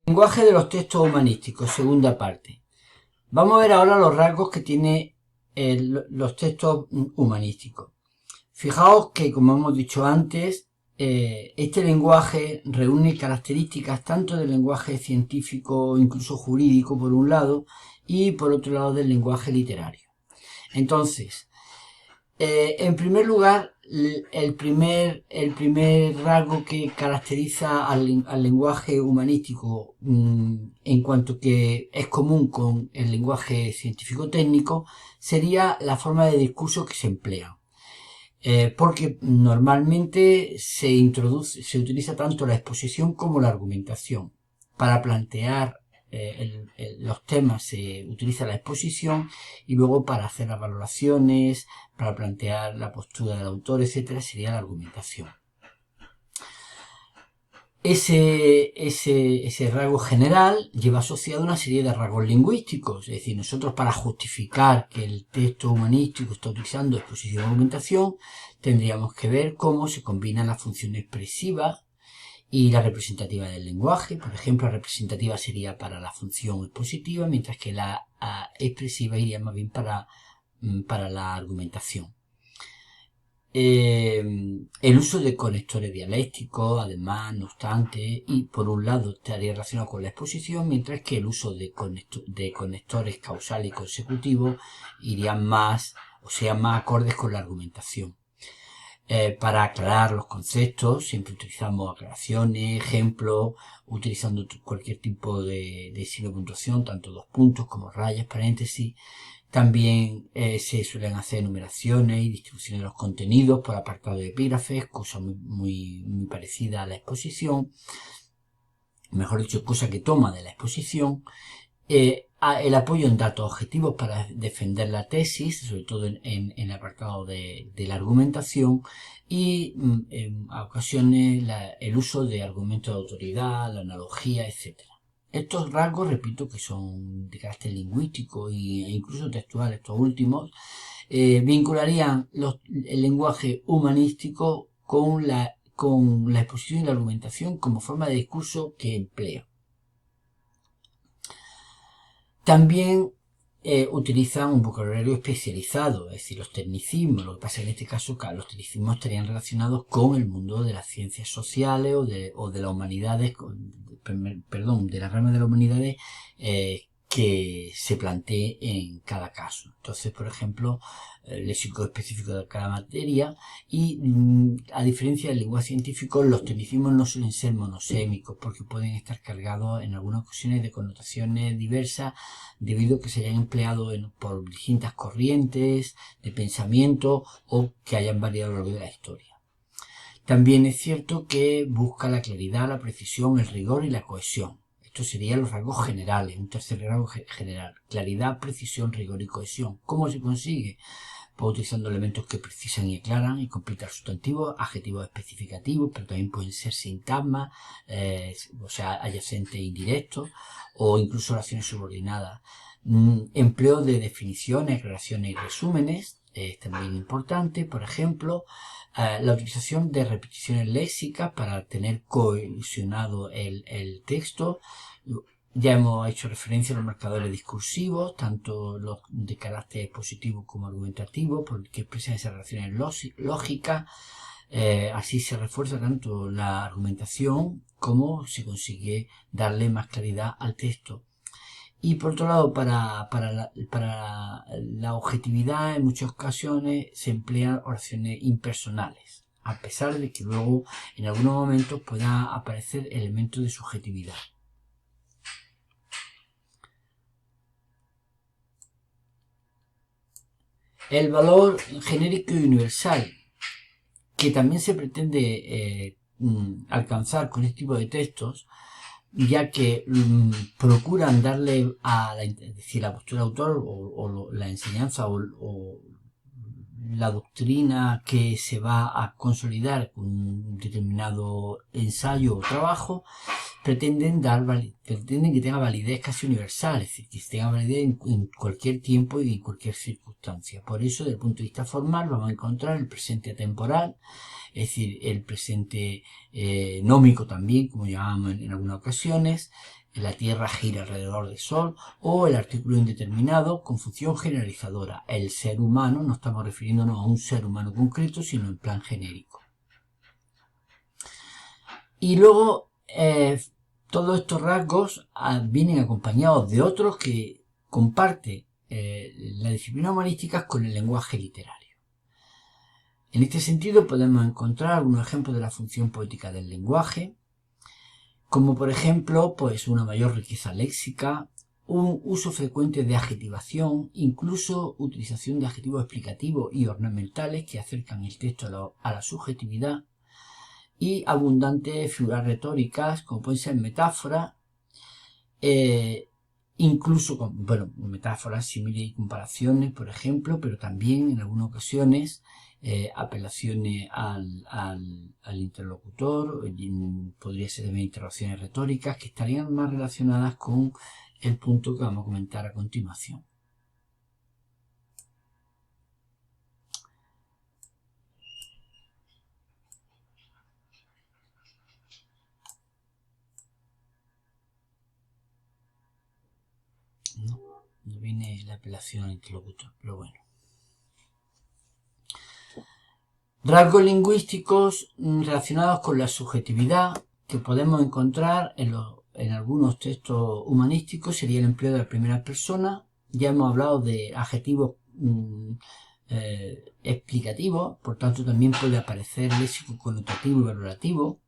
Lenguaje de los textos humanísticos, segunda parte. Vamos a ver ahora los rasgos que tiene los textos humanísticos. Fijaos que, como hemos dicho antes, este lenguaje reúne características tanto del lenguaje científico, incluso jurídico, por un lado, y por otro lado del lenguaje literario. Entonces, en primer lugar, el primer rasgo que caracteriza al lenguaje humanístico, en cuanto que es común con el lenguaje científico-técnico, sería la forma de discurso que se emplea. Porque normalmente se utiliza tanto la exposición como la argumentación. Para plantear los temas se utiliza la exposición, y luego para hacer las valoraciones, para plantear la postura del autor, etcétera, sería la argumentación. Ese rasgo general lleva asociado una serie de rasgos lingüísticos. Es decir, nosotros, para justificar que el texto humanístico está utilizando exposición y argumentación, tendríamos que ver cómo se combinan la función expresiva y la representativa del lenguaje. Por ejemplo, la representativa sería para la función expositiva, mientras que la expresiva iría más bien para la argumentación. El uso de conectores dialécticos, además, no obstante, y por un lado estaría relacionado con la exposición, mientras que el uso de conectores causal y consecutivo irían más, o sea, más acordes con la argumentación. Para aclarar los conceptos siempre utilizamos aclaraciones, ejemplos, utilizando cualquier tipo de signo de puntuación, tanto dos puntos como rayas, paréntesis. También se suelen hacer enumeraciones y distribuciones de los contenidos por apartado de epígrafes, cosa muy parecida a la exposición, mejor dicho, cosa que toma de la exposición. El apoyo en datos objetivos para defender la tesis, sobre todo en el apartado de la argumentación, y en ocasiones el uso de argumentos de autoridad, la analogía, etc. Estos rasgos, repito, que son de carácter lingüístico e incluso textual, estos últimos, vincularían el lenguaje humanístico con la exposición y la argumentación como forma de discurso que emplea. También utilizan un vocabulario especializado, es decir, los tecnicismos. Lo que pasa es que en este caso, claro, los tecnicismos estarían relacionados con el mundo de las ciencias sociales o de las humanidades, de las ramas de las humanidades que se plantee en cada caso. Entonces, por ejemplo, léxico específico de cada materia, y a diferencia del lenguaje científico, los tecnicismos no suelen ser monosémicos, porque pueden estar cargados en algunas ocasiones de connotaciones diversas, debido a que se hayan empleado por distintas corrientes de pensamiento o que hayan variado a lo largo de la historia. También es cierto que busca la claridad, la precisión, el rigor y la cohesión. Estos serían los rasgos generales. Un tercer rasgo general: claridad, precisión, rigor y cohesión. ¿Cómo se consigue? Pues utilizando elementos que precisan y aclaran y completan sustantivos, adjetivos especificativos, pero también pueden ser sintagmas, o sea, adyacentes e indirectos, o incluso oraciones subordinadas. Empleo de definiciones, aclaraciones y resúmenes es también importante. Por ejemplo, la utilización de repeticiones léxicas para tener cohesionado el texto. Ya hemos hecho referencia a los marcadores discursivos, tanto los de carácter expositivo como argumentativo, porque expresan esas relaciones lógicas. Así se refuerza tanto la argumentación como se consigue darle más claridad al texto. Y por otro lado, para la objetividad, en muchas ocasiones se emplean oraciones impersonales, a pesar de que luego en algunos momentos pueda aparecer elementos de subjetividad. El valor genérico y universal, que también se pretende alcanzar con este tipo de textos, ya que procuran darle a la postura del autor o la enseñanza o la doctrina que se va a consolidar con un determinado ensayo o trabajo, pretenden que tenga validez casi universal, es decir, que tenga validez en cualquier tiempo y en cualquier circunstancia. Por eso, desde el punto de vista formal, vamos a encontrar el presente atemporal, es decir, el presente nómico también, como llamamos en algunas ocasiones, la Tierra gira alrededor del Sol, o el artículo indeterminado con función generalizadora, el ser humano, no estamos refiriéndonos a un ser humano concreto, sino en plan genérico. Y luego, todos estos rasgos vienen acompañados de otros que comparte la disciplina humanística con el lenguaje literario. En este sentido podemos encontrar algunos ejemplos de la función poética del lenguaje, como por ejemplo, pues una mayor riqueza léxica, un uso frecuente de adjetivación, incluso utilización de adjetivos explicativos y ornamentales que acercan el texto a la subjetividad, y abundantes figuras retóricas, como pueden ser metáforas, incluso con, metáforas, símiles y comparaciones, por ejemplo, pero también en algunas ocasiones apelaciones al interlocutor, podría ser también interrogaciones retóricas que estarían más relacionadas con el punto que vamos a comentar a continuación. No viene la apelación al interlocutor, pero bueno. Rasgos lingüísticos relacionados con la subjetividad que podemos encontrar en algunos textos humanísticos sería el empleo de la primera persona. Ya hemos hablado de adjetivos explicativos, por tanto también puede aparecer léxico connotativo y valorativo.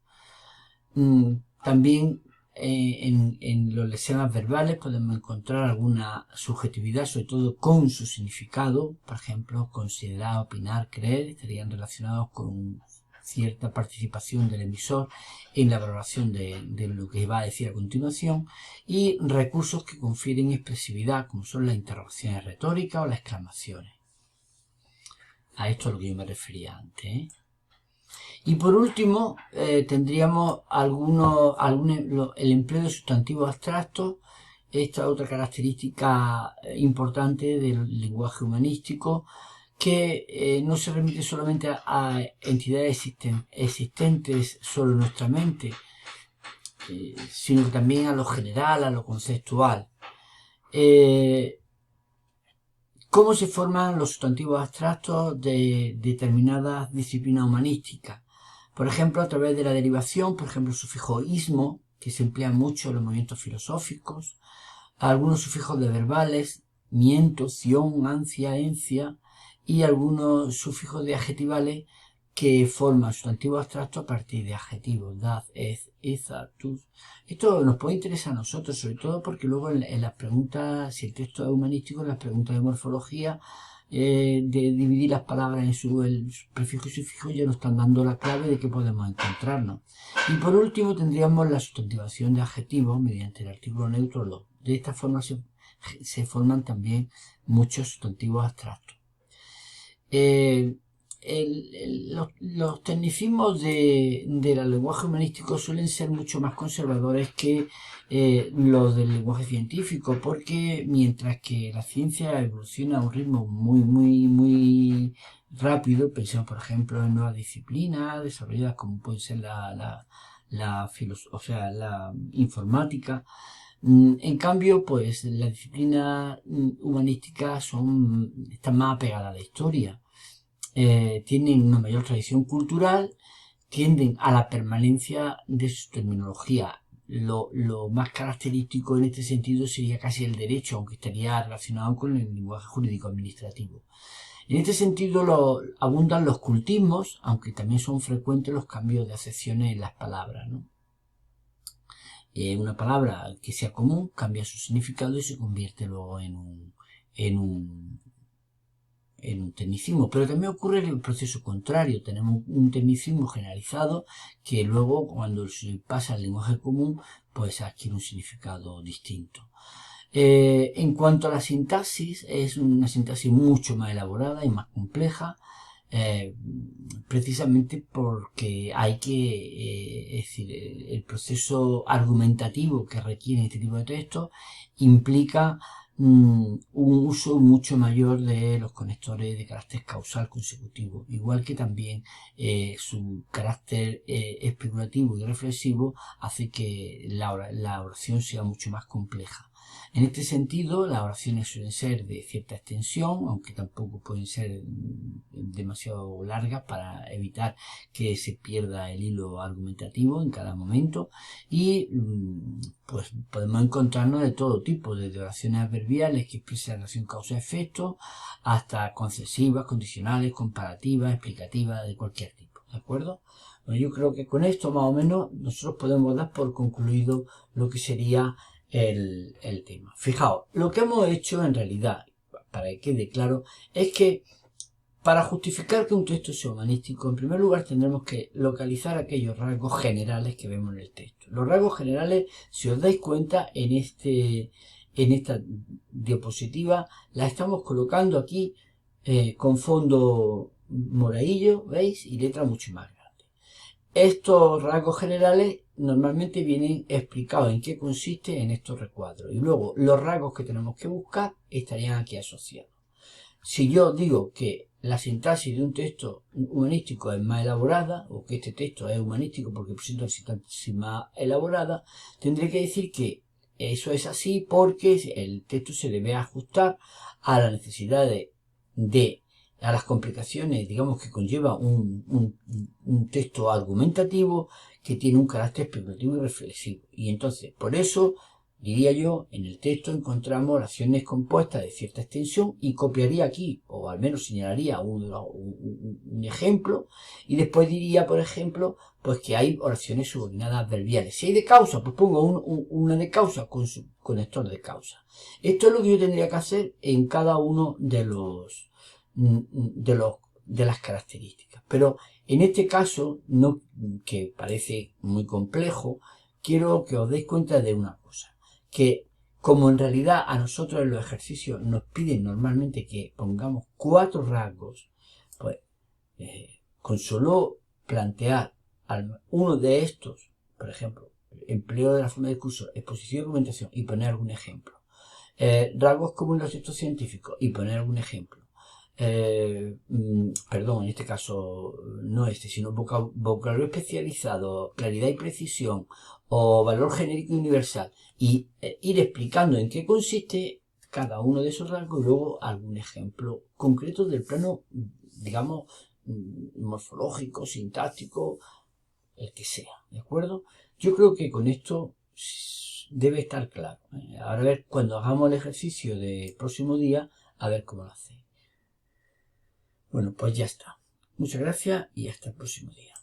También en los lexemas verbales podemos encontrar alguna subjetividad, sobre todo con su significado. Por ejemplo, considerar, opinar, creer, estarían relacionados con cierta participación del emisor en la valoración de lo que va a decir a continuación, y recursos que confieren expresividad, como son las interrogaciones retóricas o las exclamaciones. A esto es a lo que yo me refería antes, Y por último, tendríamos el empleo de sustantivos abstractos. Esta es otra característica importante del lenguaje humanístico, que no se remite solamente a entidades existentes solo en nuestra mente, sino que también a lo general, a lo conceptual. ¿Cómo se forman los sustantivos abstractos de determinadas disciplinas humanísticas? Por ejemplo, a través de la derivación, por ejemplo, el sufijo ismo, que se emplea mucho en los movimientos filosóficos, algunos sufijos de verbales, miento, ción, ansia, encia, y algunos sufijos de adjetivales que forman sustantivos abstractos a partir de adjetivos, dad, ez, eza, tus. Esto nos puede interesar a nosotros, sobre todo porque luego en las preguntas, si el texto es humanístico, en las preguntas de morfología, de dividir las palabras en el prefijo y sufijo, ya nos están dando la clave de que podemos encontrarnos. Y por último tendríamos la sustantivación de adjetivos mediante el artículo neutro lo. De esta forma se forman también muchos sustantivos abstractos. Los tecnicismos del lenguaje humanístico suelen ser mucho más conservadores que los del lenguaje científico, porque mientras que la ciencia evoluciona a un ritmo muy rápido, pensemos por ejemplo en nuevas disciplinas desarrolladas como puede ser la informática. En cambio, pues las disciplinas humanísticas están más apegadas a la historia. Tienen una mayor tradición cultural, tienden a la permanencia de su terminología. Lo más característico en este sentido sería casi el derecho, aunque estaría relacionado con el lenguaje jurídico administrativo. En este sentido abundan los cultismos, aunque también son frecuentes los cambios de acepciones en las palabras, ¿no? Una palabra que sea común cambia su significado y se convierte luego en un tecnicismo, pero también ocurre el proceso contrario. Tenemos un tecnicismo generalizado que luego, cuando se pasa al lenguaje común, pues adquiere un significado distinto. En cuanto a la sintaxis, es una sintaxis mucho más elaborada y más compleja, precisamente porque hay que, es decir, el proceso argumentativo que requiere este tipo de textos implica un uso mucho mayor de los conectores de carácter causal consecutivo, igual que también su carácter especulativo y reflexivo hace que la oración sea mucho más compleja. En este sentido, las oraciones suelen ser de cierta extensión, aunque tampoco pueden ser demasiado largas para evitar que se pierda el hilo argumentativo en cada momento, y pues podemos encontrarnos de todo tipo, desde oraciones adverbiales que expresan relación causa-efecto hasta concesivas, condicionales, comparativas, explicativas, de cualquier tipo, ¿de acuerdo? Bueno, yo creo que con esto más o menos nosotros podemos dar por concluido lo que sería el tema. Fijaos, lo que hemos hecho en realidad, para que quede claro, es que para justificar que un texto sea humanístico, en primer lugar tendremos que localizar aquellos rasgos generales que vemos en el texto. Los rasgos generales, si os dais cuenta, en esta diapositiva la estamos colocando aquí con fondo moradillo, ¿veis? Y letra mucho más grande. Estos rasgos generales normalmente vienen explicados en qué consiste en estos recuadros. Y luego los rasgos que tenemos que buscar estarían aquí asociados. Si yo digo que la sintaxis de un texto humanístico es más elaborada, o que este texto es humanístico porque presenta una sintaxis más elaborada, tendré que decir que eso es así porque el texto se debe ajustar a las necesidades a las complicaciones, digamos, que conlleva un texto argumentativo que tiene un carácter especulativo y reflexivo. Y entonces, por eso, diría yo, en el texto encontramos oraciones compuestas de cierta extensión y copiaría aquí, o al menos señalaría un ejemplo, y después diría, por ejemplo, pues que hay oraciones subordinadas adverbiales. Si hay de causa, pues pongo una de causa con su conector de causa. Esto es lo que yo tendría que hacer en cada uno de las características. Pero en este caso, no, que parece muy complejo, quiero que os deis cuenta de una cosa, que como en realidad a nosotros en los ejercicios nos piden normalmente que pongamos 4 rasgos, pues con solo plantear uno de estos, por ejemplo, empleo de la forma de discurso, exposición y argumentación, y poner algún ejemplo, rasgos como en los textos científicos y poner algún ejemplo, perdón, en este caso no sino vocabulario especializado, claridad y precisión, o valor genérico universal, y ir explicando en qué consiste cada uno de esos rasgos y luego algún ejemplo concreto del plano, digamos, morfológico, sintáctico, el que sea, ¿de acuerdo? Yo creo que con esto debe estar claro. Ahora a ver, cuando hagamos el ejercicio del próximo día, a ver cómo lo hacéis. Bueno, pues ya está. Muchas gracias y hasta el próximo día.